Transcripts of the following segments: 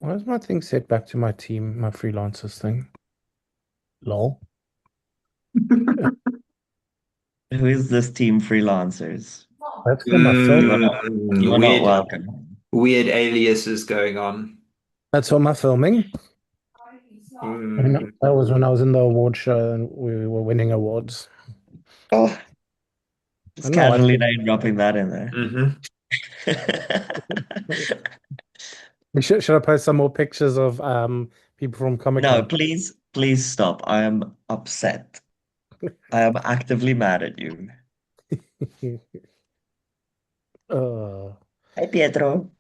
Why is my thing set back to my team, my freelancers thing? Lol. Who is this team freelancers? That's for my filming. You are not Weird, welcome. weird aliases going on. That's for my filming. And Mm. that was when I was in the award show and we were winning awards. Oh, I just don't know why. casually name dropping that in there. Hmm. Should I post some more pictures of people from Comic No, Con? please stop. I am upset. I am actively mad at you. uh, Hi, Pietro.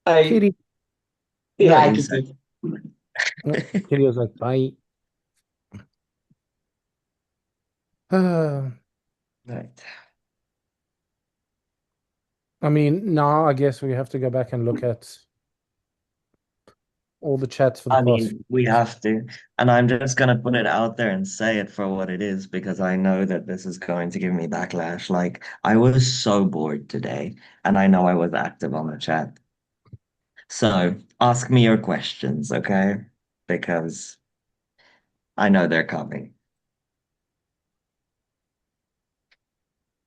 I Kitty. No, yeah, I you can said. see. Kitty was like, bye. Uh, Right. I mean, now I guess we have to go back and look at all the chats for the I past few mean, we weeks. have to. And I'm just gonna put it out there and say it for what it is because I know that this is going to give me backlash. Like, I was so bored today, and I know I was active on the chat. So ask me your questions, okay? Because I know they're coming.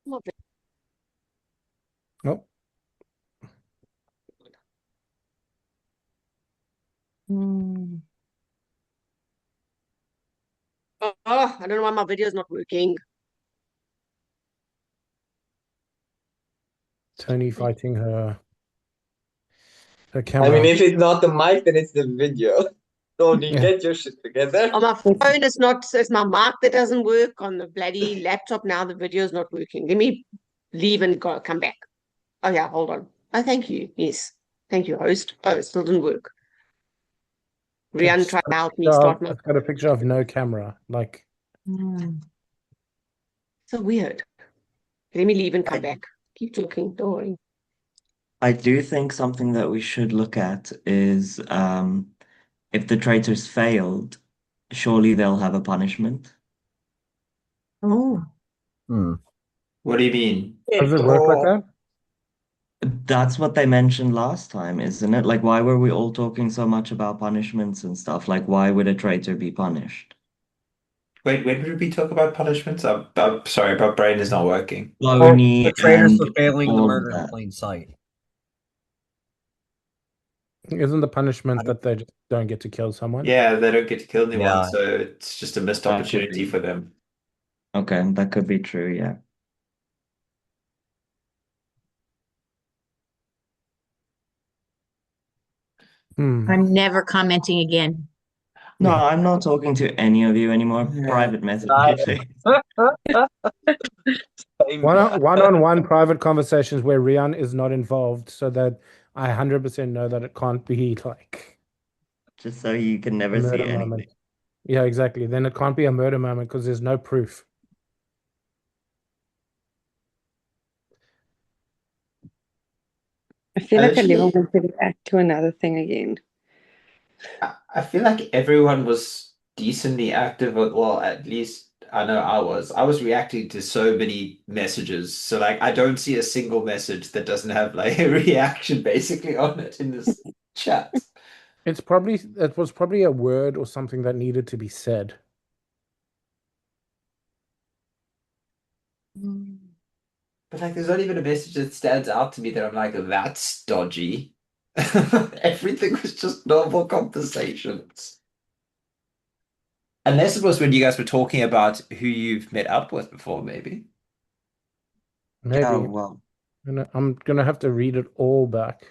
Oh, Hmm. Oh, I don't know why my video is not working. Tony fighting her I mean, camera. if it's not the mic, then it's the video. Tony, Yeah. get your shit together. On my phone, it's my mic that doesn't work. On the bloody laptop now, the video is not working. Let me leave and come back. Oh yeah, hold on. Oh, thank you. Yes. Thank you, host. Oh, it still didn't work. Rian It's tried got to a help me picture start of, my it's got a picture of no camera. Like, so weird. Let me leave and come I, back. Keep talking, don't worry. I do think something that we should look at is if the traitors failed, surely they'll have a punishment. Oh. Hmm. What do you mean? does it work like Oh, that? That's what they mentioned last time, isn't it? Like, why were we all talking so much about punishments and stuff? Like, why would a traitor be punished? wait, when did we talk about punishments? I'm sorry, my brain is not working. Well, the Boney traitors and for failing the all of murder in that. plain sight. Isn't the I punishment don't, that they just don't get to kill someone? Yeah, they don't get to kill anyone, yeah. so it's just a missed That could opportunity be. for them. Okay, that could be true, yeah. Hmm. I'm never commenting again. No, Yeah. I'm not talking to any of you anymore. Yeah. Private message me, I, please. same. One-on-one private conversations where Rian is not involved so that I 100% know that it can't be like Just so you can a never see murder anything. moment. Yeah, exactly. Then it can't be a murder moment because there's no proof. I feel I like I never literally, want to react to another thing again. I feel like everyone was decently active, well, at least I know I was. I was reacting to so many messages. So like I don't see a single message that doesn't have like a reaction basically on it in this chat. It was probably a word or something that needed to be said. But like there's not even a message that stands out to me that I'm like, that's dodgy. Everything was just normal conversations. Unless it was when you guys were talking about who you've met up with before, maybe. Yeah, Maybe. well, I'm gonna have to read it all back.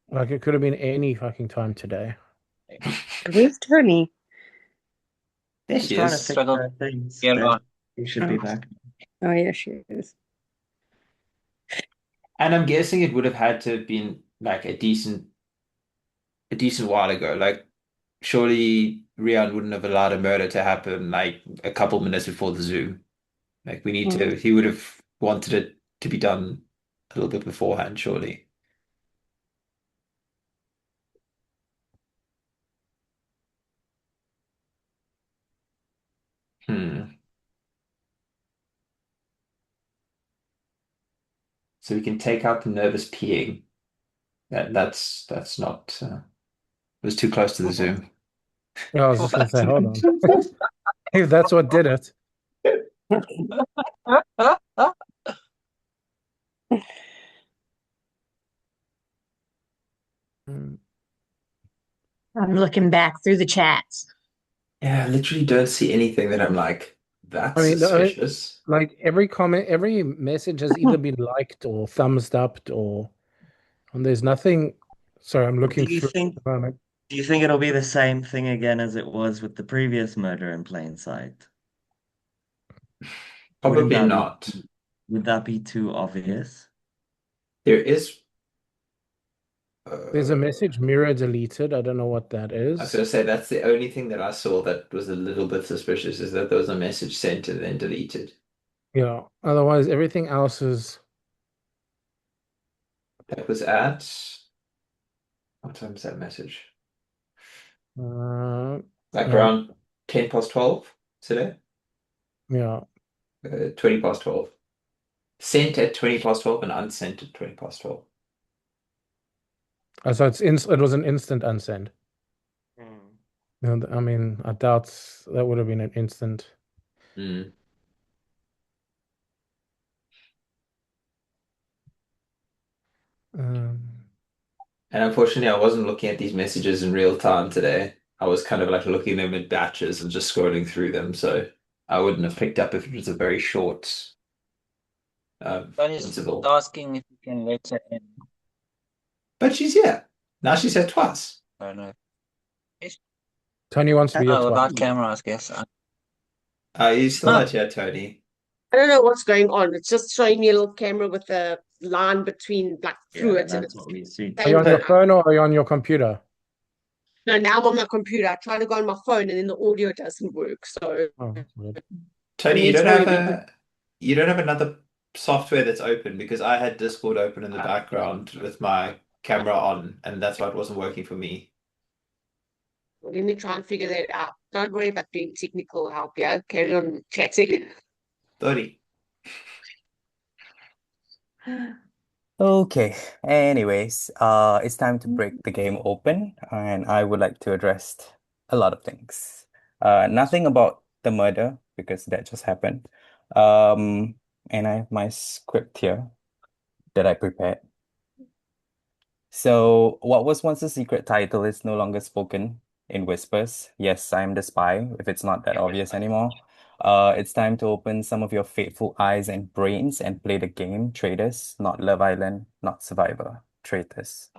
Like it could have been any fucking time today. Where's Tony? There just she trying to is. fix Struggle to her things. get There, on. you should be Oh, back. oh yeah, she is. And I'm guessing it would have had to have been like a decent while ago. Like surely Rian wouldn't have allowed a murder to happen like a couple minutes before the zoo. Like we need Mm. to he would have wanted it to be done a little bit beforehand, surely. Hmm. So we can take out the nervous peeing. That's not. It was too close to the Zoom. Yeah, I was just gonna say, hold on. If that's what did it. Mm, I'm looking back through the chats. Yeah, I literally don't see anything that I'm like, I that's mean, suspicious. like every comment, every message has either been liked or thumbs upped, and there's nothing. Sorry, I'm Do looking you through think at the moment. do you think it'll be the same thing again as it was with the previous murder in plain sight? Wouldn't Probably that be not. would that be too obvious? There is. There's a Uh, message mirror deleted. I don't know what that I was is. gonna say that's the only thing that I saw that was a little bit suspicious is that there was a message sent and then deleted. Yeah. Otherwise, everything else is. That was at what time is that message? Uh, Like no, around 10 past 12 today? yeah. 20 past 12. Sent at 20 past 12 and unsent at 20 past 12. So it was an instant unsend. Hmm. I mean, I doubt that would have been an instant. Mm. Um, And unfortunately, I wasn't looking at these messages in real time today. I was kind of like looking at them in batches and just scrolling through them. So I wouldn't have picked up if it was a very short Tony's interval. asking if you can let her in. But she's here. Now she said twice. I don't know. Tony wants to be a Oh, twat. without cameras, I guess. Are you still Huh. not here, Tony? I don't know what's going on. It's just showing me a little camera with a line between like through Yeah, it, and that's it's what we see. Are you on your saying, phone or are you on your computer? no, now I'm on my computer. I try to go on my phone and then the audio doesn't work. So Oh, that's weird. Tony, you it's don't very have weird. you don't have another software that's open because I had Discord open in the background with my camera on, and that's why it wasn't working for me. Let me try and figure that out. Don't worry about being technical help. Yeah, carry on chatting. Tony. Okay, anyways, it's time to break the game open, and I would like to address a lot of things. Nothing about the murder because that just happened. And I have my script here that I prepared. So, what was once a secret title is no longer spoken in whispers. Yes, I'm the spy, if it's not that obvious anymore. It's time to open some of your faithful eyes and brains and play the game, Traitors, not Love Island, not Survivor, Traitors.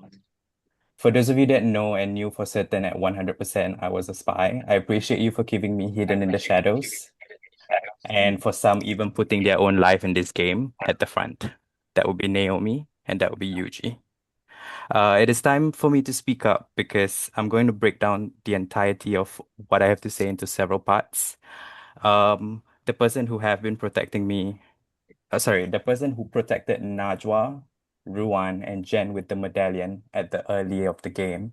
For those of you that know and knew for certain at 100% I was a spy, I appreciate you for keeping me hidden in the shadows, and for some even putting their own life in this game at the front. That would be Naomi, and that would be Yuji. It is time for me to speak up because I'm going to break down the entirety of what I have to say into several parts. The person who have been protecting me, the person who protected Najwa, Ruan, and Jen with the medallion at the early of the game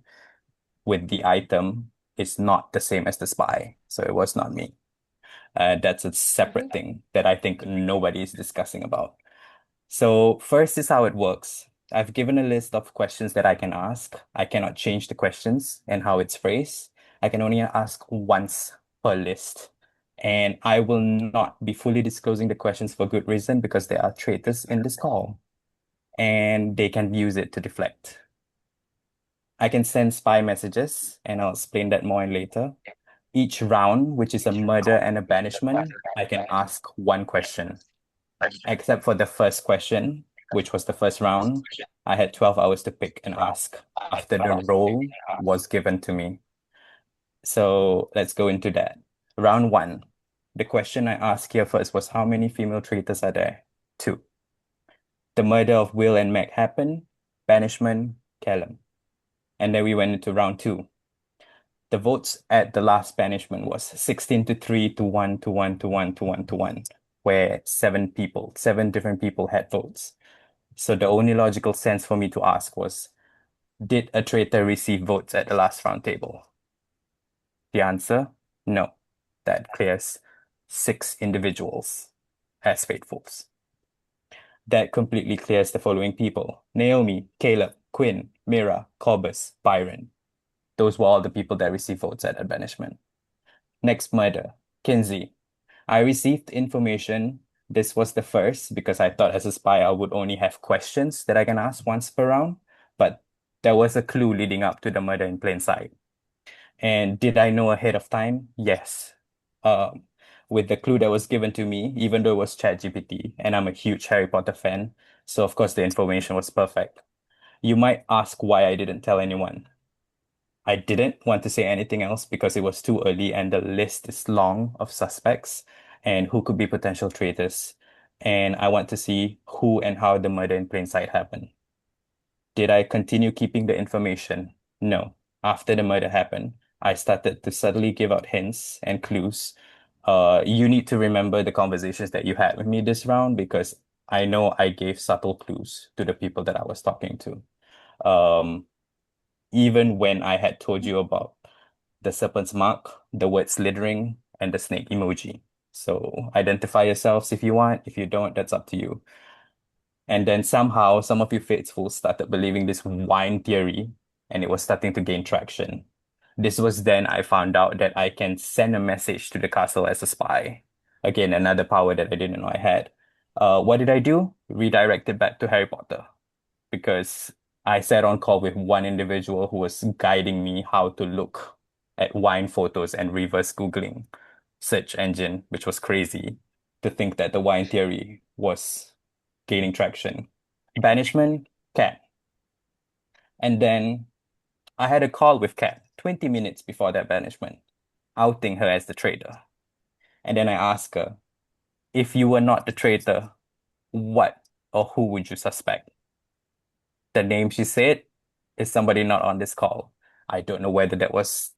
with the item is not the same as the spy. So it was not me. That's a separate thing that I think nobody is discussing about. So first is how it works. I've given a list of questions that I can ask. I cannot change the questions and how it's phrased. I can only ask once per list. And I will not be fully disclosing the questions for good reason because there are traitors in this call and they can use it to deflect. I can send spy messages and I'll explain that more in later. Each round, which is a murder and a banishment, I can ask one question. Except for the first question, which was the first round, I had 12 hours to pick and ask after the role was given to me. So let's go into that. Round one. The question I asked here first was how many female traitors are there? Two. The murder of Will and Meg happened. Banishment, Callum. And then we went into round two. The votes at the last banishment was 16 to 3 to 1 to 1 to 1 to 1 to 1, where seven different people had votes. So the only logical sense for me to ask was, did a traitor receive votes at the last round table? The answer, no. That clears 6 individuals as faithfuls. That completely clears the following people: Naomi, Caleb, Quinn, Mira, Corbus, Byron. Those were all the people that received votes at that banishment. Next murder, Kinsey. I received information. This was the first because I thought as a spy I would only have questions that I can ask once per round, but there was a clue leading up to the murder in plain sight. And did I know ahead of time? Yes. Um, with the clue that was given to me, even though it was ChatGPT, and I'm a huge Harry Potter fan, so of course the information was perfect. You might ask why I didn't tell anyone. I didn't want to say anything else because it was too early and the list is long of suspects and who could be potential traitors. And I want to see who and how the murder in plain sight happened. Did I continue keeping the information? No. After the murder happened, I started to subtly give out hints and clues. You need to remember the conversations that you had with me this round because I know I gave subtle clues to the people that I was talking to. Even when I had told you about the serpent's mark, the word slithering, and the snake emoji. So identify yourselves if you want. If you don't, that's up to you. And then somehow some of you faithful started believing this wine theory, and it was starting to gain traction. This was then I found out that I can send a message to the castle as a spy. Again, another power that I didn't know I had. What did I do? Redirect it back to Harry Potter because I sat on call with one individual who was guiding me how to look at wine photos and reverse Googling search engine, which was crazy to think that the wine theory was gaining traction. Banishment, Cat. And then I had a call with Cat 20 minutes before that banishment, outing her as the traitor. And then I asked her, if you were not the traitor, what or who would you suspect? The name she said is somebody not on this call. I don't know whether that was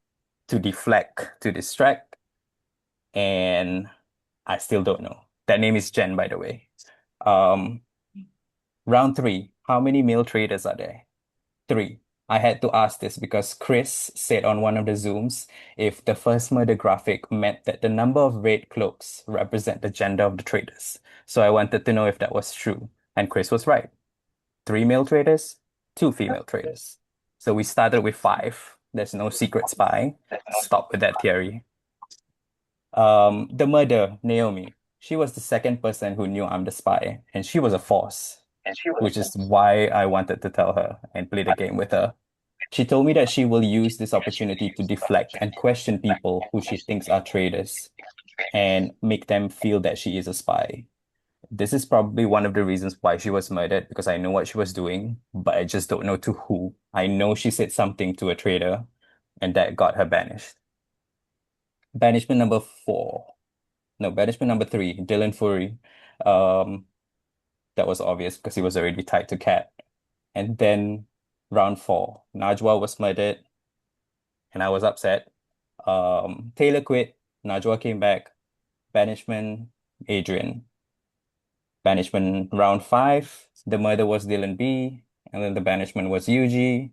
to deflect, to distract, and I still don't know. That name is Jen, by the way. Round 3, how many male traders are there? 3. I had to ask this because Chris said on one of the Zooms if the first murder graphic meant that the number of red cloaks represent the gender of the traders. So I wanted to know if that was true. And Chris was right. 3 male traders, 2 female traders. So we started with 5. There's no secret spy. Stop with that theory. The murder, Naomi. She was the second person who knew I'm the spy, and she was a force, which is why I wanted to tell her and play the game with her. She told me that she will use this opportunity to deflect and question people who she thinks are traitors and make them feel that she is a spy. This is probably one of the reasons why she was murdered because I know what she was doing, but I just don't know to who. I know she said something to a traitor, and that got her banished. Banishment number 4. No, banishment number 3, Dylan Fury. That was obvious because he was already tied to Cat. And then round 4, Najwa was murdered, and I was upset. Taylor quit, Najwa came back. Banishment, Adrian. Banishment round 5, the murder was Dylan B, and then the banishment was Yuji.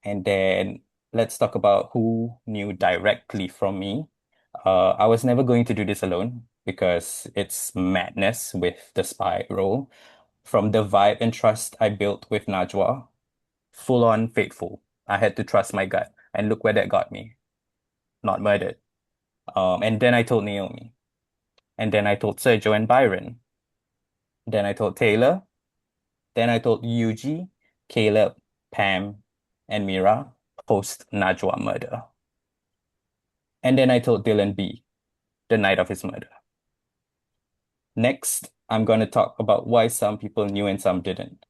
And then let's talk about who knew directly from me. I was never going to do this alone because it's madness with the spy role. From the vibe and trust I built with Najwa, full on faithful. I had to trust my gut, and look where that got me. Not murdered. And then I told Naomi. And then I told Sergio and Byron. Then I told Taylor. Then I told Yuji, Caleb, Pam, and Mira post Najwa murder. And then I told Dylan B the night of his murder. Next, I'm going to talk about why some people knew and some didn't.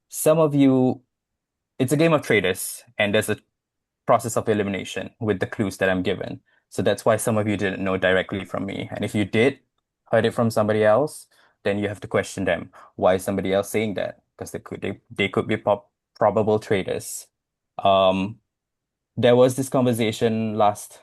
Some of you, it's a game of traitors, and there's a process of elimination with the clues that I'm given. So that's why some of you didn't know directly from me. And if you did, heard it from somebody else, then you have to question them. Why is somebody else saying that? Because they could be probable traitors. There was this conversation last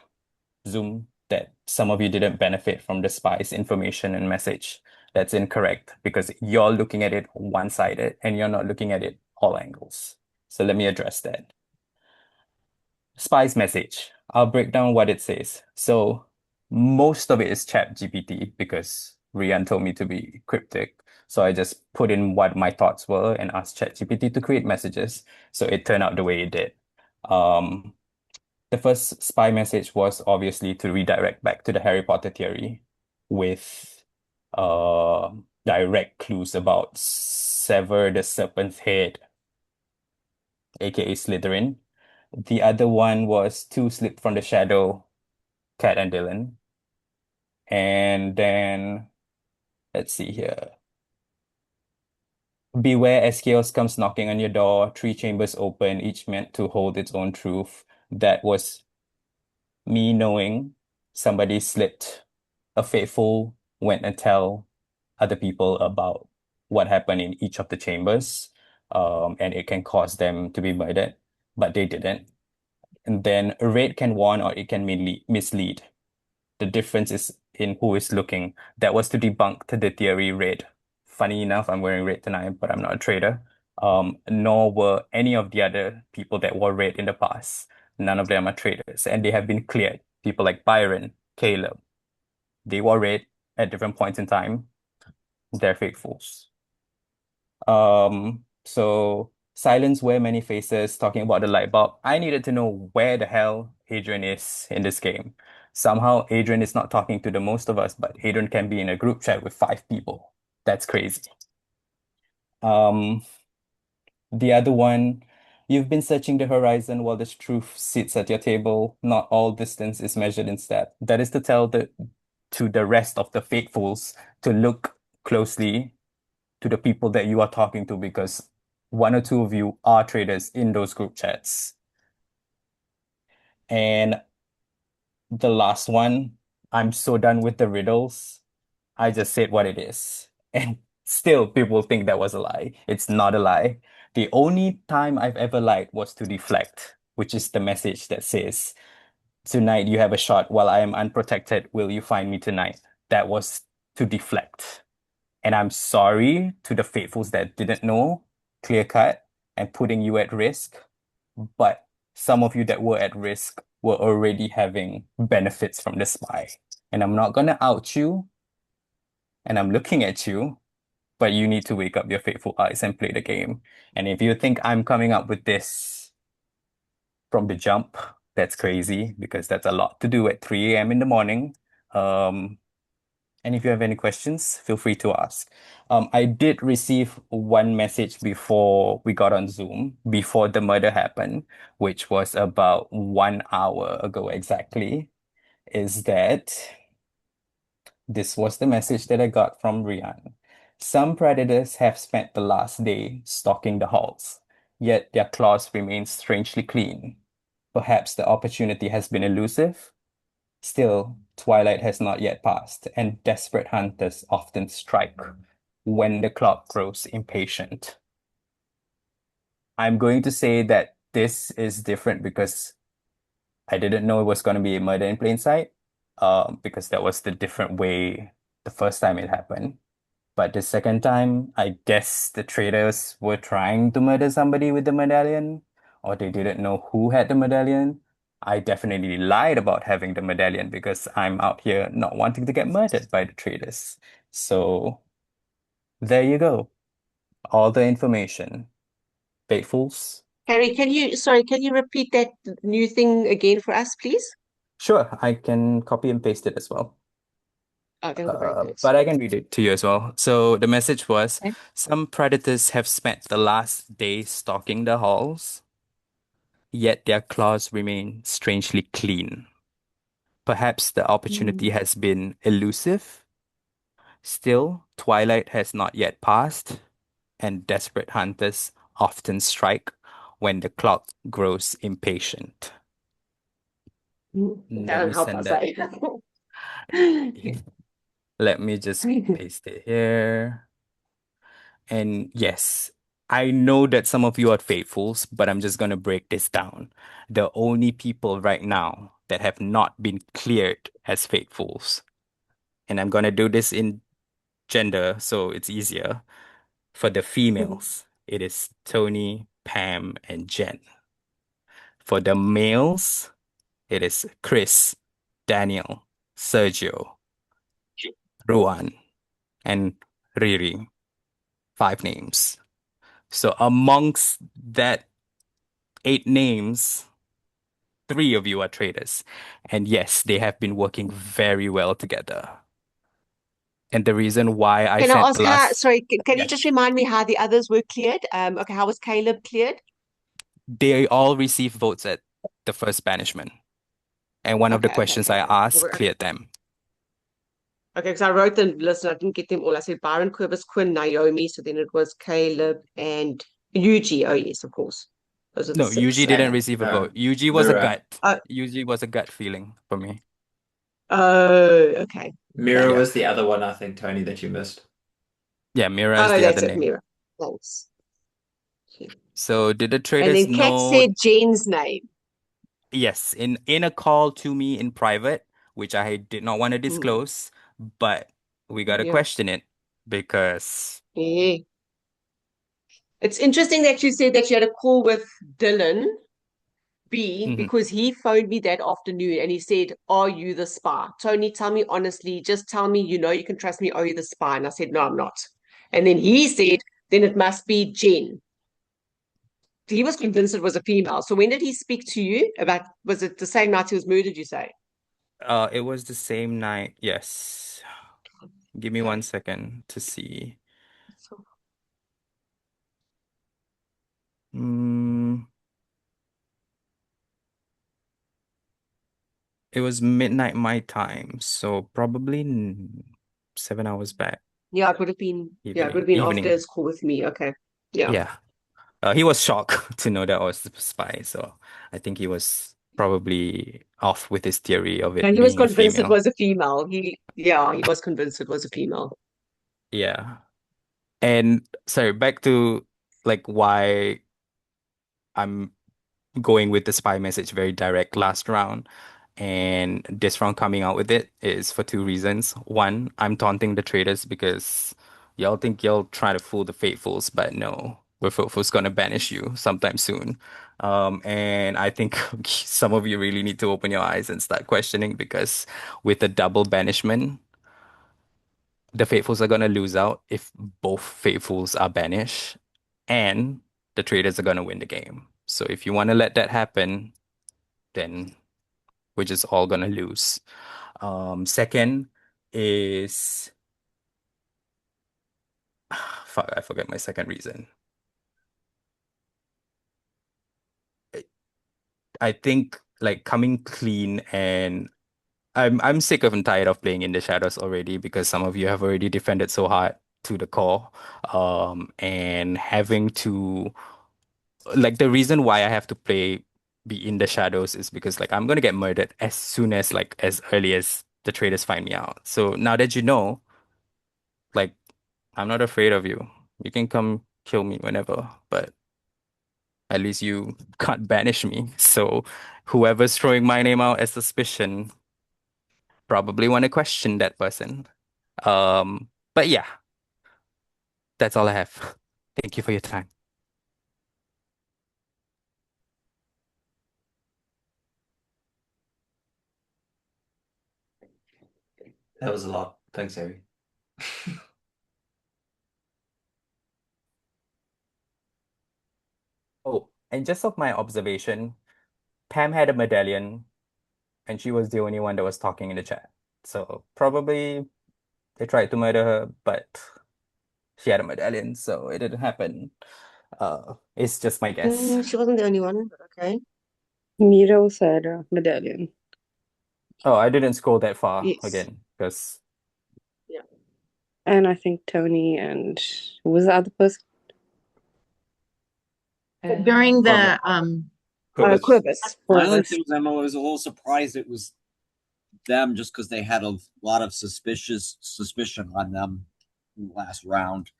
Zoom that some of you didn't benefit from the spy's information and message. That's incorrect because you're looking at it one-sided and you're not looking at it all angles. So let me address that. Spy's message. I'll break down what it says. So most of it is chat GPT because Rian told me to be cryptic. So I just put in what my thoughts were and asked ChatGPT to create messages. So it turned out the way it did. Um, the first spy message was obviously to redirect back to the Harry Potter theory with direct clues about sever the serpent's head, aka Slytherin. The other one was to slip from the shadow, Kat and Dylan. And then let's see here. Beware as chaos comes knocking on your door, three chambers open, each meant to hold its own truth. That was me knowing somebody slipped. A faithful went and tell other people about what happened in each of the chambers, and it can cause them to be murdered, but they didn't. And then a raid can warn or it can mislead. The difference is in who is looking. That was to debunk the theory raid. Funny enough, I'm wearing red tonight, but I'm not a traitor. Nor were any of the other people that wore red in the past. None of them are traitors, and they have been cleared. People like Byron, Caleb, they wore red at different points in time. They're faithfuls. So silence wear many faces, talking about the light bulb. I needed to know where the hell Adrian is in this game. Somehow Adrian is not talking to the most of us, but Adrian can be in a group chat with 5 people. That's crazy. Um, the other one, you've been searching the horizon while the truth sits at your table. Not all distance is measured in step. That is to tell to the rest of the faithfuls to look closely to the people that you are talking to, because one or two of you are traders in those group chats. And the last one, I'm so done with the riddles. I just said what it is. And still people think that was a lie. It's not a lie. The only time I've ever lied was to deflect, which is the message that says, tonight you have a shot while I am unprotected. Will you find me tonight? That was to deflect. And I'm sorry to the faithfuls that didn't know, clear cut, and putting you at risk. But some of you that were at risk were already having benefits from the spy. And I'm not gonna out you, and I'm looking at you, but you need to wake up your faithful eyes and play the game. And if you think I'm coming up with this from the jump, that's crazy, because that's a lot to do at 3 a.m. in the morning. And if you have any questions, feel free to ask. I did receive one message before we got on Zoom, before the murder happened, which was about 1 hour ago exactly, is that this was the message that I got from Rian. Some predators have spent the last day stalking the halls, yet their claws remain strangely clean. Perhaps the opportunity has been elusive. Still, twilight has not yet passed, and desperate hunters often strike when the clock grows impatient. I'm going to say that this is different because I didn't know it was going to be a murder in plain sight, because that was the different way the first time it happened. But the second time, I guess the traitors were trying to murder somebody with the medallion, or they didn't know who had the medallion. I definitely lied about having the medallion because I'm out here not wanting to get murdered by the traitors. So there you go. All the information. Faithfuls. Harry, can you repeat that new thing again for us, please? Sure, I can copy and paste it as well. Oh, that would be very good. But I can read it to you as well. So the message was, Okay. some predators have spent the last day stalking the halls, yet their claws remain strangely clean. Perhaps the opportunity has been elusive. Still, twilight has not yet passed, and desperate hunters often strike when the clock grows impatient. It Let doesn't me help send us, that. eh? Let me just paste it here. And yes, I know that some of you are faithfuls, but I'm just going to break this down. The only people right now that have not been cleared as faithfuls, and I'm going to do this in gender so it's easier. For the females, it is Tony, Pam, and Jen. For the males, it is Chris, Daniel, Sergio, Ruan, and Riri. 5 names. So amongst that 8 names, 3 of you are traitors. And yes, they have been working very well together. And the reason why I Can I sent ask the how, last, sorry, can you yes, just remind me how the others were cleared? Okay, how was Caleb cleared? they all received votes at the first banishment. And one of the questions I asked Okay, cleared them. because I wrote the list and I didn't get them all. I said Byron, Quibus, Quinn, Naomi. So then it was Caleb and Yuji. Oh, yes, of course. Those are the No, 6. Yuji didn't receive a No, vote. Yuji was a Mira. gut. Oh, Yuji was a gut feeling for me. oh, okay. Mira Yeah. was the other one, I think, Tony, that you missed. Yeah, Mira is Oh, the other that's it, name. Mira. Thanks. So did the And traders then Kat know? said Jen's name. Yes, in a call to me in private, which I did not want to Mm, disclose, but we gotta yeah. question it because Yeah. It's interesting that you said that you had a call with Dylan B Mhm. because he phoned me that afternoon and he said, "Are you the spy? Tony, tell me honestly, just tell me you can trust me. Are you the spy?" And I said, "No, I'm not." And then he said, "Then it must be Jen." He was convinced it was a female. So when did he speak to you about, was it the same night he was murdered, you say? It was the same night. Yes. Give me Okay. 1 second to see. Mm, it was midnight my time, so probably 7 hours back, Yeah, it would have been, evening, after evening. his call with me. Okay. Yeah. Yeah. He was shocked to know that I was the spy, so I think he was probably off with his theory of it And he was being a convinced it female. was a female. He was convinced it was a female. Yeah. And sorry, back to like why I'm going with the spy message very direct last round. And this round coming out with it is for 2 reasons. One, I'm taunting the traders because y'all think y'all try to fool the faithfuls, but no, the faithful's gonna banish you sometime soon. And I think some of you really need to open your eyes and start questioning because with the double banishment, the faithfuls are gonna lose out if both faithfuls are banished, and the traders are gonna win the game. So if you want to let that happen, then we're just all gonna lose. Second is fuck, I forget my second reason. I I think like coming clean and I'm sick of and tired of playing in the shadows already because some of you have already defended so hard to the core. And having to like the reason why I have to play be in the shadows is because like I'm gonna get murdered as soon as like as early as the traders find me out. So now that you know, like I'm not afraid of you. You can come kill me whenever, but at least you can't banish me. So whoever's throwing my name out as suspicion probably want to question that person. But yeah, that's all I have. Thank you for your time. That was a lot. Thanks, Harry. Oh, and just of my observation, Pam had a medallion and she was the only one that was talking in the chat. So probably they tried to murder her, but she had a medallion, so it didn't happen. It's just my guess. She wasn't the only one, but okay. Mira also had a medallion. Oh, I didn't scroll that far Yes. again because Yeah. And I think Tony and who was the other person? During Quibus. the Quibus. I only Quibus. thing was I was a little surprised it was them just because they had a lot of suspicion on them in the last round.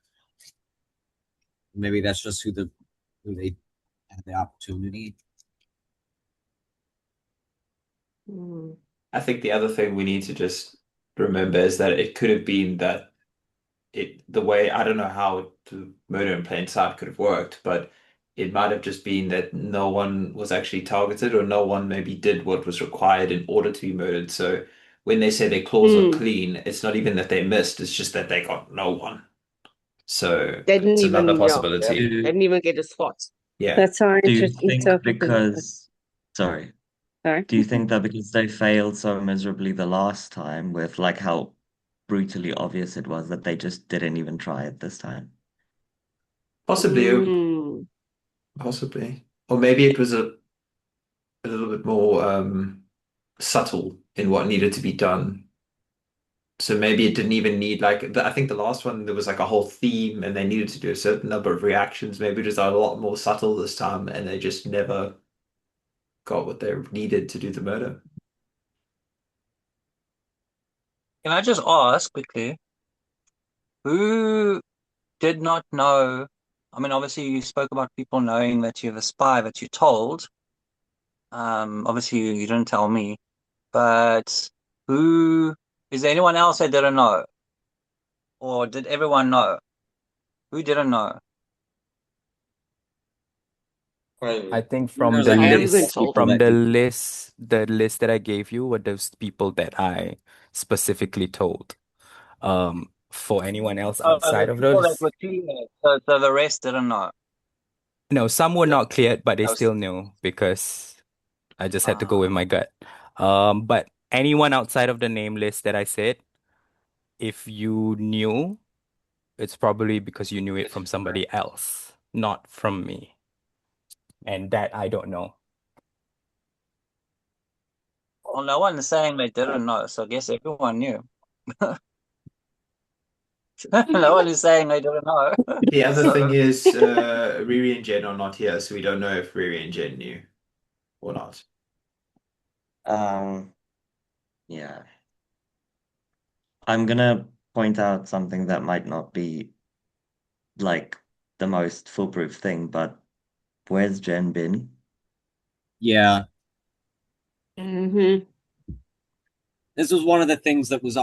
Maybe that's just who they had the opportunity. I think the other thing we need to just remember is that it could have been that the way, I don't know how the murder in plain sight could have worked, but it might have just been that no one was actually targeted or no one maybe did what was required in order to be murdered. So when they say their claws are clean, it's not even that they missed, it's just that they got no one. So They didn't it's another even, yeah, possibility. they didn't even get a spot. Yeah. That's how Do you interesting think SAFFA because, sorry, Sorry. do you think that because they failed so miserably the last time with like how brutally obvious it was that they just didn't even try it this time? Possibly, Mm. possibly. Or maybe it was a little bit more subtle in what needed to be done. So maybe it didn't even need like I think the last one there was like a whole theme and they needed to do a certain number of reactions. Maybe it was a lot more subtle this time and they just never got what they needed to do the murder. Can I just ask quickly, who did not know? I mean, obviously you spoke about people knowing that you're the spy that you told. Obviously you didn't tell me, but who is there anyone else that didn't know? Or did everyone know? Who didn't know? I think from There's the a I handful haven't of list, told people them. from that the knew. list that I gave you were those people that I specifically told. For anyone else The outside of people that those, were clear, so the rest didn't know. no, some were not cleared, but they That was, still knew because I just had to go with uh, my gut. But anyone outside of the name list that I said, if you knew, it's probably because you knew it from somebody else, not from me. And that I don't know. well, no one is saying they didn't know, so I guess everyone knew. No one is saying they didn't know. The other thing So, is Riri and Jen are not here, so we don't know if Riri and Jen knew or not. Yeah. I'm gonna point out something that might not be like the most foolproof thing, but where's Jen been? Yeah, Mm-hmm. this was one of the things that was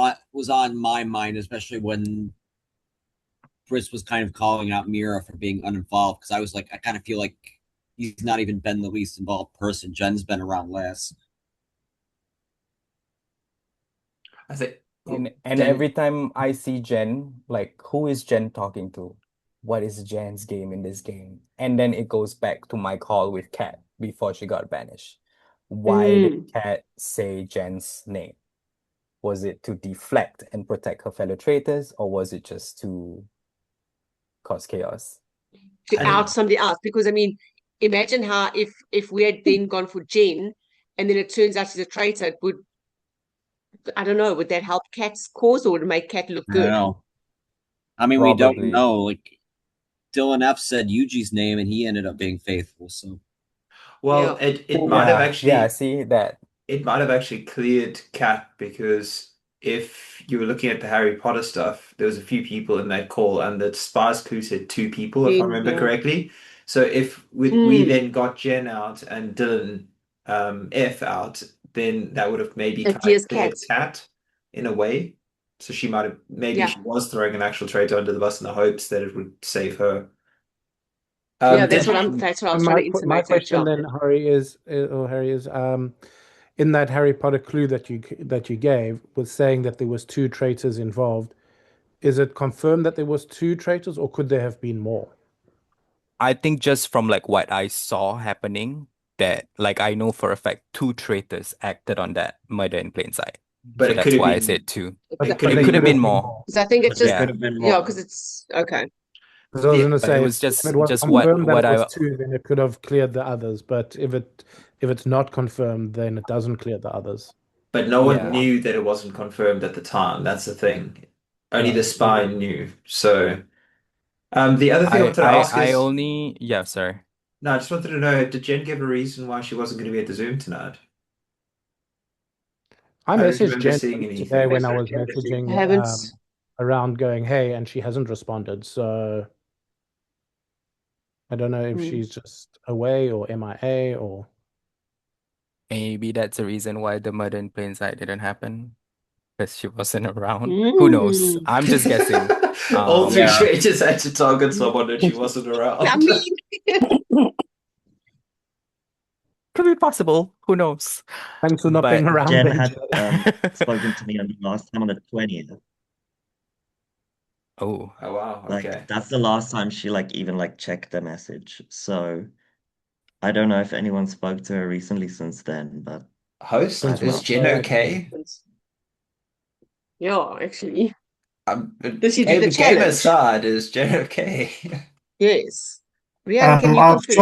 on my mind, especially when Chris was kind of calling out Mira for being uninvolved, because I was like, I kind of feel like he's not even been the least involved person. Jen's been around less. I think And then every time I see Jen, like, who is Jen talking to? What is Jen's game in this game? And then it goes back to my call with Kat before she got banished. Why did Mm. Kat say Jen's name? Was it to deflect and protect her fellow traitors, or was it just to cause chaos? To I out think somebody else. Because I mean, imagine how if we had then gone for Jen and then it turns out she's a traitor, it would, I don't know, would that help Kat's cause or would it make Kat look I don't good? know. I mean, we don't Probably. know. Like Dylan F said Yuji's name, and he ended up being faithful. So well Yeah. it might have Yeah, actually see that. it might have actually cleared Cat because if you were looking at the Harry Potter stuff, there was a few people in that call, and the spies clue said two people, if I Jen, remember yeah. correctly. So if we Mm. then got Jen out and Dylan F out, then that would have maybe It kind of clears cleared Kat. Cat in a way. So she might have maybe Yeah. she was throwing an actual traitor under the bus in the hopes that it would save her. Yeah, Did that's what I was And trying to my insinuate at, question yeah. then, Harry is, in that Harry Potter clue that you gave was saying that there was two traitors involved. Is it confirmed that there was two traitors, or could there have been more? I think just from like what I saw happening, that like I know for a fact two traitors acted on that murder in plain sight. but So it could that's have why I been said two. it could But have It they could have could been been have been more. more. Because I think it's But there just, could Yeah. have been yeah, more. because it's okay. Because I was going to But it say, was if it was just confirmed that what it was I two, then it could have cleared the others. But if it's not confirmed, then it doesn't clear the others. But no one yeah. knew that it wasn't confirmed at the time. That's the thing. Only the No, spy knew. So, the other thing I wanted to ask I is, only yeah, sorry. no, I just wanted to know, did Jen give a reason why she wasn't going to be at the Zoom tonight? I I don't messaged remember Jen seeing today anything. when I was I messaging haven't. around going, hey, and she hasn't responded. So I don't know if Mm. she's just away or MIA or. Maybe that's the reason why the murder in plain sight didn't happen. Because she wasn't around. Who knows? Mm. I'm just guessing. All three Yeah. traitors had to target someone and she wasn't I around. mean, Could be possible. Who knows? Thanks for not being But around, Jen Benji. had spoken to me on the last time on the 20th. Oh, Oh wow, Like okay. that's the last time she like even like checked the message. So I don't know if anyone spoke to her recently since then, but Host, I Since don't is when? know. Jen okay? Yeah, actually. Did she do the Game challenge? aside, is Jen okay? Yes. Rian, can you I've confirm?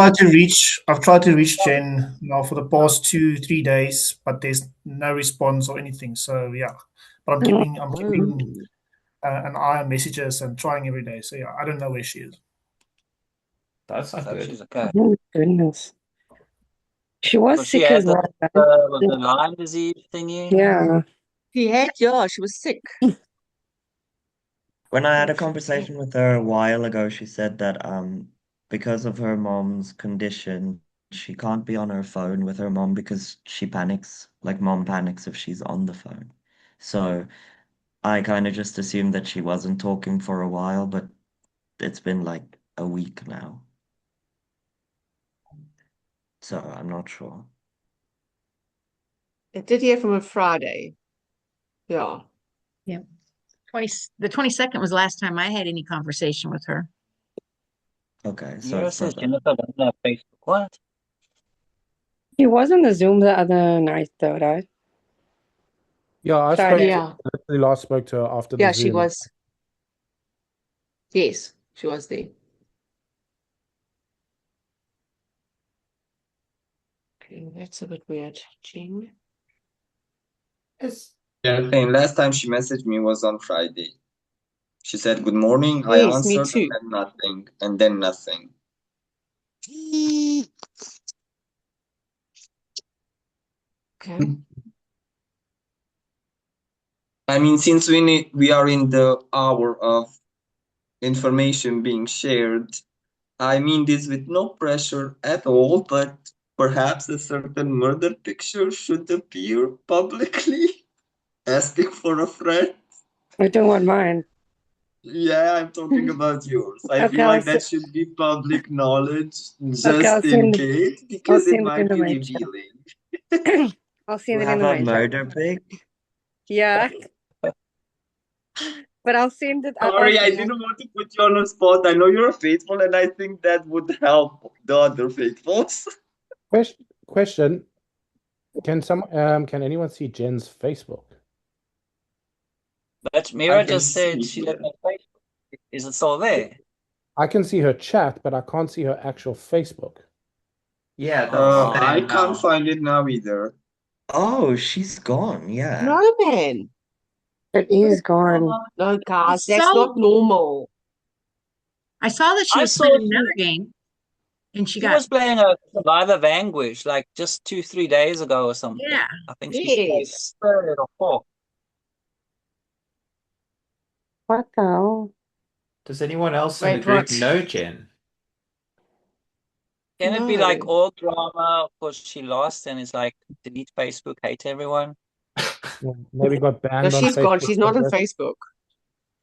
tried to reach Jen now for the past 2, 3 days, but there's no response or anything. So yeah, but I'm keeping Oh, an eye on messages and trying every day. So yeah, I don't know where she is. That's not So good. she's okay. Oh, goodness. She was So she sick had as well, right? the Lyme disease thingy. Yeah. she was sick. When I had a She was sick. conversation with her a while ago, she said that because of her mom's condition, she can't be on her phone with her mom because she panics. Like mom panics if she's on the phone. So I kind of just assumed that she wasn't talking for a while, but it's been like a week now. So I'm not sure. I did hear from her Friday. Yeah. Yeah. The 22nd was the last time I had any conversation with her. Okay, so Mira it's says not that. Jennifer doesn't have Facebook. What? She was on the Zoom the other night, though, right? Yeah, I Friday. Yeah. literally last spoke to her after the Yeah, she Zoom. was. Yes, she was there. Okay, that's a bit weird. Jing. It's Yeah, same. Last time she messaged me was on Friday. She said good morning. I Yes, me answered too. and nothing, and then nothing. Okay. I mean, since we are in the hour of information being shared, I mean this with no pressure at all, but perhaps a certain murder picture should appear publicly, asking for a friend. I don't want mine. Yeah, I'm talking about yours. I Okay, feel like that should be public knowledge okay, just in case, I'll because it send it in might the be main chat. revealing. I'll You send it in have the a main chat. murder pic? Yeah, but I'll send it. Sorry, I didn't want to put you on the spot. I know you're a faithful, and I think that would help the other faithfuls. Question: can anyone see Jen's Facebook? But I Mira can just said see she here. doesn't have Facebook. Is it still there? I can see her chat, but I can't see her actual Facebook. yeah, Oh that's wow. I saying can't now. find it now either. Oh, she's gone. Yeah. No, man. It is gone. No, guys, that's So not normal. I saw that she I was saw playing another game and she she got, was playing a Survivor Vanquish like just 2-3 days ago or something. yeah. I think she played Yes. third or fourth. What the hell? Does anyone else in the Wait, group what? know Jen? Can it be like No. all drama because she lost and it's like delete Facebook, hate everyone? Yeah, maybe got No, banned on she's gone. Facebook She's for not on this. Facebook.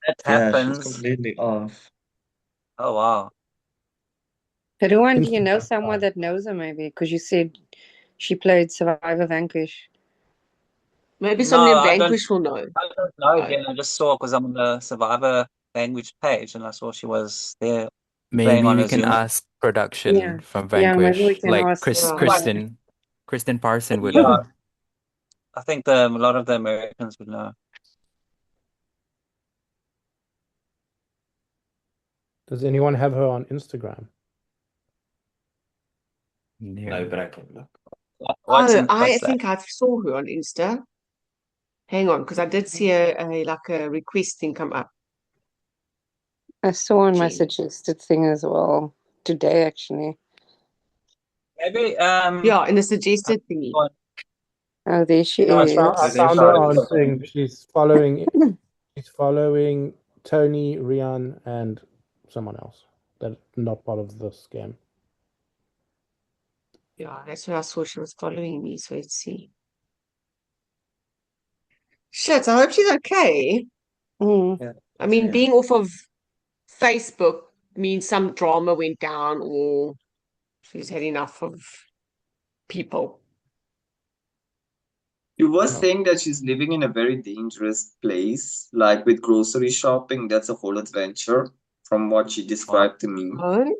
That Yeah, she's happens. completely off. Oh wow. Everyone, do you Instant know unfollow. someone that knows her maybe? Because you said she played Survivor Vanquish. Maybe No, somebody in I don't Vanquish will know. I don't know I, Jen. I just saw because I'm on the Survivor Language page and I saw she was there playing maybe on we a can Zoom. ask Yeah. production from Yeah, maybe we Vanquish, can like ask. yeah. Kristen Parson would Yeah, know. I think a lot of the Americans would know. Does anyone have her on Instagram? No, but I can look. What's Oh, I what's that? think I saw her on Insta. Hang on, because I did see a request thing come up. I saw on my Jen. suggested thing as well today, actually. Maybe Yeah, in the suggested thingy. Oh, there she I is. found, I Oh, there found she her is. on thing. She's following Tony, Rian, and someone else that's not part of this game. Yeah, that's where I saw she was following me. So let's see. Shit, I hope she's okay. Mm. Yeah. I mean, Same. being off of Facebook means some drama went down or she's had enough of people. You were Oh. saying that she's living in a very dangerous place, like with grocery shopping. That's a whole adventure from what she described to me. Oh,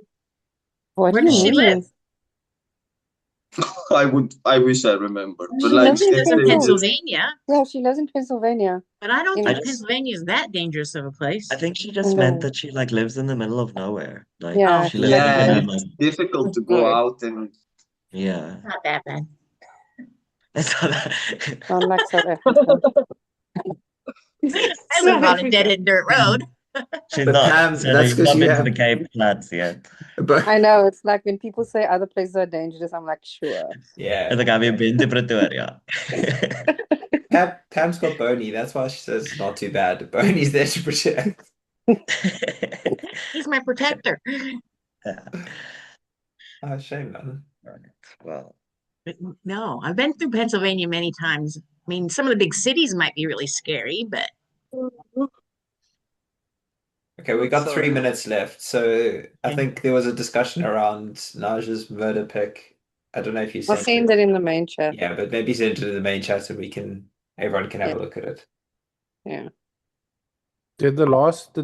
What Where do you does she live? mean? I wish I remembered, but She like lives She in lives in yesterday, just Pennsylvania, Yeah, she lives in Pennsylvania. but I don't In I think just Pennsylvania is that dangerous of a place. I think she just meant no. that she like lives in the middle of nowhere. Like Yeah, she she lives like like yeah, in and a lives. it's like difficult to go no. out and yeah. Not that bad. It's not Sound like South Africa. I South live on a Africa. dead-end dirt road. she's But not Pam, so that's you've because not you been to the have. Cape Flats yet. But I know, it's like when people say other places are dangerous, I'm like, sure. It's yeah, like have you been to Pretoria? Pam's got Boney. That's why she says it's not too bad. Boney's there to protect. He's my protector. Yeah. Oh, shame, man. Right. Well, But no, I've been through Pennsylvania many times. I mean, some of the big cities might be really scary, but Okay, we got So 3 minutes left. So I think there was a discussion around Naja's murder pick. I don't know if you I'll sent send it. it in the main chat. Yeah, but maybe send it in the main chat and everyone can have Yeah, a look at it. yeah. Did the last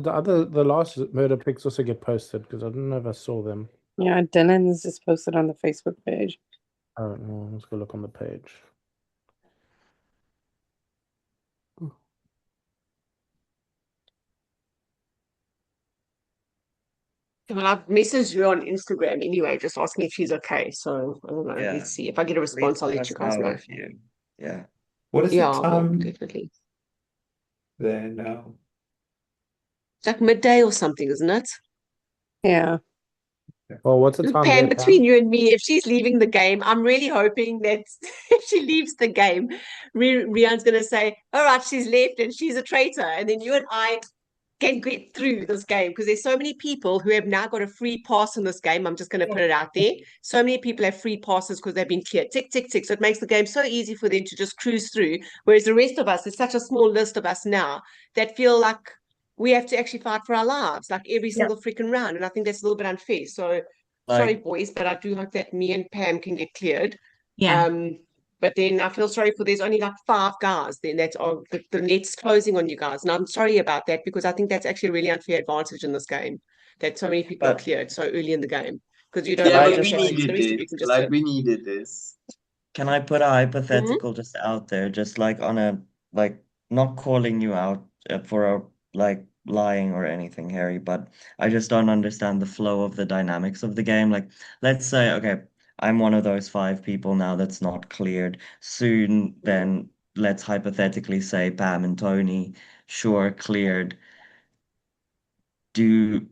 murder pics also get posted? Because I don't know if I saw them. Yeah, Dylan's just posted on the Facebook page. I don't know. Let's go look on the page. Well, I've messaged you on Instagram anyway, just asking if she's okay. So I don't know. yeah. Let's see. If I get a Please response, I'll let let you us guys know know. if you yeah. What is the Yeah, I will, time definitely. there now? It's like midday or something, isn't it? Yeah. Well, what's the time Pam, there, between Pam? you and me, if she's leaving the game, I'm really hoping that if she leaves the game, Rian's going to say, all right, she's left and she's a traitor. And then you and I can get through this game because there's so many people who have now got a free pass in this game. I'm just going to put it out there. So many people have free passes because they've been cleared. Tick, tick, tick. So it makes the game so easy for them to just cruise through. Whereas the rest of us, it's such a small list of us now that feel like we have to actually fight for our lives, like every yeah, single freaking round. And I think that's a little bit unfair. So sorry, Like boys, but I do hope that me and Pam can get cleared. yeah. But then I feel sorry for there's only like 5 guys. Then that's all the net's closing on you guys. And I'm sorry about that because I think that's actually a really unfair advantage in this game that so many people are but cleared so early in the game because you don't yeah, want to but like we just have to, so the needed rest of you it. can just Like live. we needed this. can I put a Mhm. hypothetical just out there, just like on a like not calling you out for a like lying or anything, Harry, but I just don't understand the flow of the dynamics of the game. Like, let's say, okay, I'm one of those 5 people now that's not cleared. Soon, then let's hypothetically say Pam and Tony, sure, cleared. Do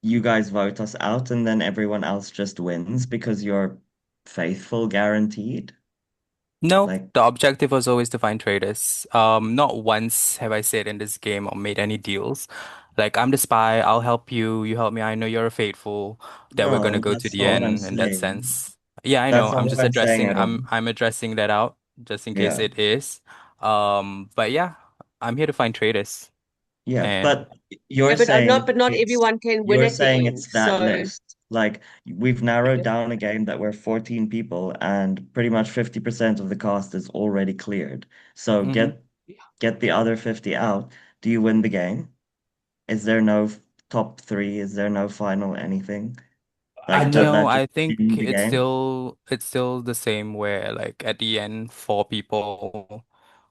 you guys vote us out and then everyone else just wins because you're faithful guaranteed? No, Like, the objective was always to find traders. Not once have I said in this game or made any deals. Like, I'm the spy, I'll help you, you help me, I know you're faithful, that we're gonna no, go to that's the not what I'm end in that saying. sense. Yeah, I know. That's not I'm what just I'm saying addressing at all. I'm addressing that out just in case Yeah. it is. But yeah, I'm here to find traders. Yeah, And but you're Yeah, but saying not it's everyone can win you're at the saying end. it's that So list. Like we've narrowed down a game that we're 14 people and pretty much 50% of the cast is already cleared. So mhm. get the other 50 out. Do you win the game? Is there no top three? Is there no final anything? I Like, does know. No, that just I think end the it's game? still the same where like at the end 4 people,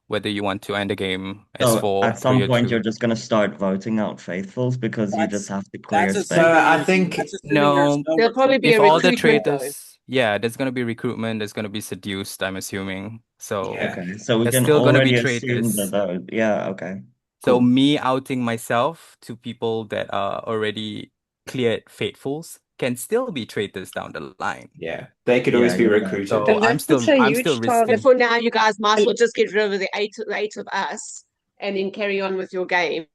whether you want to end the game as So four, at three, some or point you're two. just gonna start voting out faithfuls because you just That's have to clear that's No, space. I assuming think that's assuming there's No, no there'll probably be if a all the recruitment though. traders, yeah, there's gonna be recruitment, there's gonna be seduced, I'm assuming. So yeah. Okay, so we there's can still gonna be already assume that traitors. yeah, okay. So Cool. me outing myself to people that are already cleared faithfuls can still be traitors down the line. Yeah. They could always Yeah, be you're right. recruited. So And that's a I'm still huge But risking. target. for now, you guys might as And well just get rid of the eight of us and then carry on with your game.